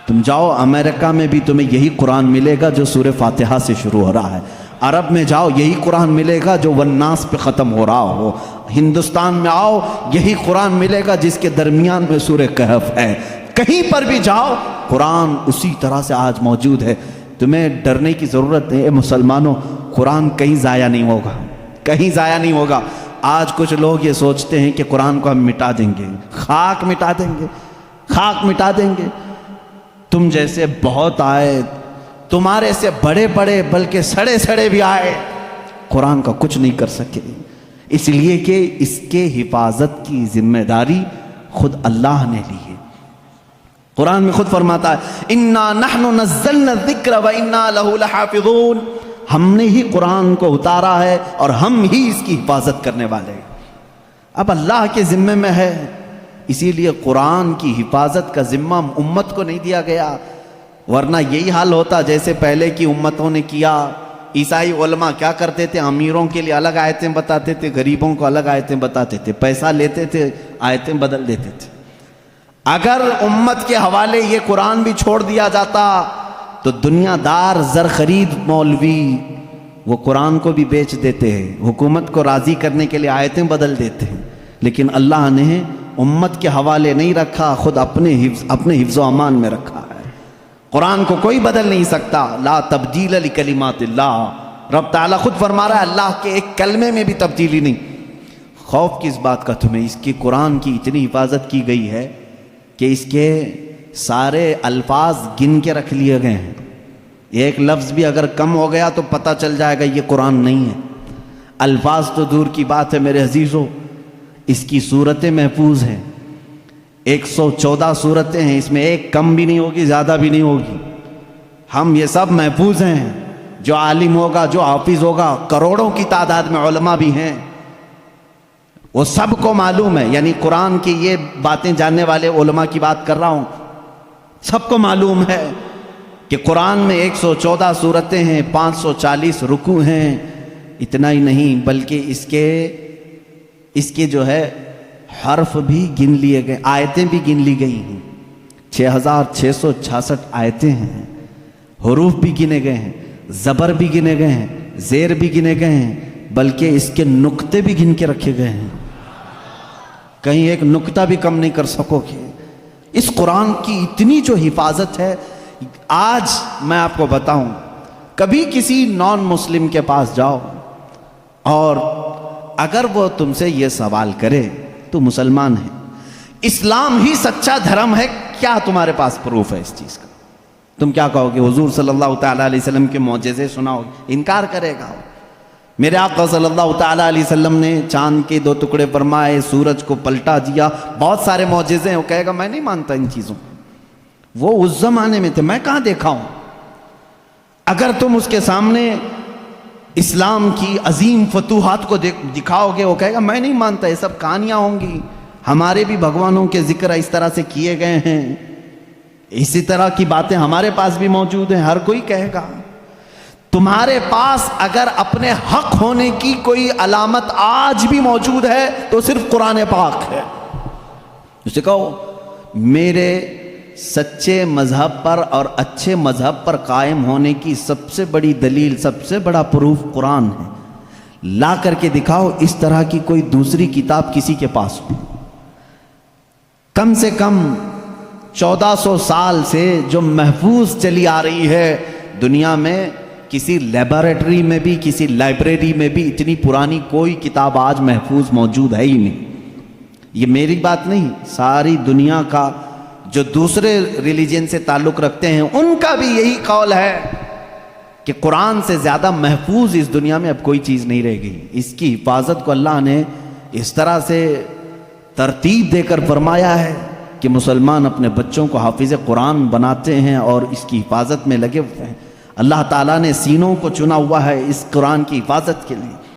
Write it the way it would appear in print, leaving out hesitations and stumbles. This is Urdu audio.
تم جاؤ امریکہ میں بھی تمہیں یہی قرآن ملے گا جو سورہ فاتحہ سے شروع ہو رہا ہے، عرب میں جاؤ یہی قرآن ملے گا جو والناس پہ ختم ہو رہا ہو، ہندوستان میں آؤ یہی قرآن ملے گا جس کے درمیان میں سورہ کہف ہے، کہیں پر بھی جاؤ قرآن اسی طرح سے آج موجود ہے۔ تمہیں ڈرنے کی ضرورت نہیں، اے مسلمانوں، قرآن کہیں ضائع نہیں ہوگا، کہیں ضائع نہیں ہوگا۔ آج کچھ لوگ یہ سوچتے ہیں کہ قرآن کو ہم مٹا دیں گے، خاک مٹا دیں گے، خاک مٹا دیں گے۔ تم جیسے بہت آئے، تمہارے سے بڑے بڑے بلکہ سڑے سڑے بھی آئے، قرآن کا کچھ نہیں کر سکے، اس لیے کہ اس کے حفاظت کی ذمہ داری خود اللہ نے لی ہے۔ قرآن میں خود فرماتا ہے اِنَّا نَحْنُ نَزَّلْنَا الذِّكْرَ وَإِنَّا لَهُ لَحَافِظُونَ، ہم نے ہی قرآن کو اتارا ہے اور ہم ہی اس کی حفاظت کرنے والے ہیں۔ اب اللہ کے ذمے میں ہے، اسی لیے قرآن کی حفاظت کا ذمہ امت کو نہیں دیا گیا، ورنہ یہی حال ہوتا جیسے پہلے کی امتوں نے کیا۔ عیسائی علماء کیا کرتے تھے؟ امیروں کے لیے الگ آیتیں بتاتے تھے، غریبوں کو الگ آیتیں بتاتے تھے، پیسہ لیتے تھے، آیتیں بدل دیتے تھے۔ اگر امت کے حوالے یہ قرآن بھی چھوڑ دیا جاتا تو دنیا دار زر خرید مولوی وہ قرآن کو بھی بیچ دیتے ہیں، حکومت کو راضی کرنے کے لیے آیتیں بدل دیتے ہیں، لیکن اللہ نے امت کے حوالے نہیں رکھا، خود اپنے حفظ و امان میں رکھا ہے۔ قرآن کو کوئی بدل نہیں سکتا، لا تبدیل لکلمات اللہ، رب تعالیٰ خود فرما رہا ہے اللہ کے ایک کلمے میں بھی تبدیلی نہیں۔ خوف کس بات کا تمہیں؟ اس کی قرآن کی اتنی حفاظت کی گئی ہے کہ اس کے سارے الفاظ گن کے رکھ لیے گئے ہیں، ایک لفظ بھی اگر کم ہو گیا تو پتہ چل جائے گا یہ قرآن نہیں ہے۔ الفاظ تو دور کی بات ہے میرے عزیزو، اس کی صورتیں محفوظ ہیں، 114 صورتیں ہیں، اس میں ایک کم بھی نہیں ہوگی، زیادہ بھی نہیں ہوگی۔ ہم یہ سب محفوظ ہیں، جو عالم ہوگا، جو حافظ ہوگا، کروڑوں کی تعداد میں علماء بھی ہیں، وہ سب کو معلوم ہے، یعنی قرآن کی یہ باتیں جاننے والے علماء کی بات کر رہا ہوں، سب کو معلوم ہے کہ قرآن میں 114 صورتیں ہیں، 540 رکوع ہیں۔ اتنا ہی نہیں بلکہ اس کے جو ہے حرف بھی گن لیے گئے، آیتیں بھی گن لی گئی ہیں، 6666 آیتیں ہیں، حروف بھی گنے گئے ہیں، زبر بھی گنے گئے ہیں، زیر بھی گنے گئے ہیں، بلکہ اس کے نقطے بھی گن کے رکھے گئے ہیں، کہیں ایک نقطہ بھی کم نہیں کر سکو گے۔ اس قرآن کی اتنی جو حفاظت ہے، آج میں آپ کو بتاؤں، کبھی کسی نان مسلم کے پاس جاؤ اور اگر وہ تم سے یہ سوال کرے تو مسلمان ہے، اسلام ہی سچا دھرم ہے، کیا تمہارے پاس پروف ہے اس چیز کا؟ تم کیا کہو گے؟ حضور صلی اللہ تعالیٰ علیہ وسلم کے معجزے سناؤ گے؟ انکار کرے گا۔ میرے آقا صلی اللہ تعالیٰ علیہ وسلم نے چاند کے 2 ٹکڑے فرمائے، سورج کو پلٹا دیا، بہت سارے معجزے ہیں، وہ کہے گا میں نہیں مانتا ان چیزوں، وہ اس زمانے میں تھے، میں کہاں دیکھا ہوں۔ اگر تم اس کے سامنے اسلام کی عظیم فتوحات کو دکھاؤ گے، وہ کہے گا میں نہیں مانتا، یہ سب کہانیاں ہوں گی، ہمارے بھی بھگوانوں کے ذکر اس طرح سے کیے گئے ہیں، اسی طرح کی باتیں ہمارے پاس بھی موجود ہیں، ہر کوئی کہے گا۔ تمہارے پاس اگر اپنے حق ہونے کی کوئی علامت آج بھی موجود ہے تو صرف قرآن پاک ہے۔ اسے کہو میرے سچے مذہب پر اور اچھے مذہب پر قائم ہونے کی سب سے بڑی دلیل، سب سے بڑا پروف قرآن ہے، لا کر کے دکھاؤ اس طرح کی کوئی دوسری کتاب کسی کے پاس ہو۔ کم سے کم 1400 سال سے جو محفوظ چلی آ رہی ہے دنیا میں، کسی لیبارٹری میں بھی، کسی لائبریری میں بھی اتنی پرانی کوئی کتاب آج محفوظ موجود ہے ہی نہیں۔ یہ میری بات نہیں، ساری دنیا کا جو دوسرے ریلیجن سے تعلق رکھتے ہیں ان کا بھی یہی قول ہے کہ قرآن سے زیادہ محفوظ اس دنیا میں اب کوئی چیز نہیں رہ گئی۔ اس کی حفاظت کو اللہ نے اس طرح سے ترتیب دے کر فرمایا ہے کہ مسلمان اپنے بچوں کو حافظ قرآن بناتے ہیں اور اس کی حفاظت میں لگے ہوئے ہیں۔ اللہ تعالیٰ نے سینوں کو چنا ہوا ہے اس قرآن کی حفاظت کے لیے۔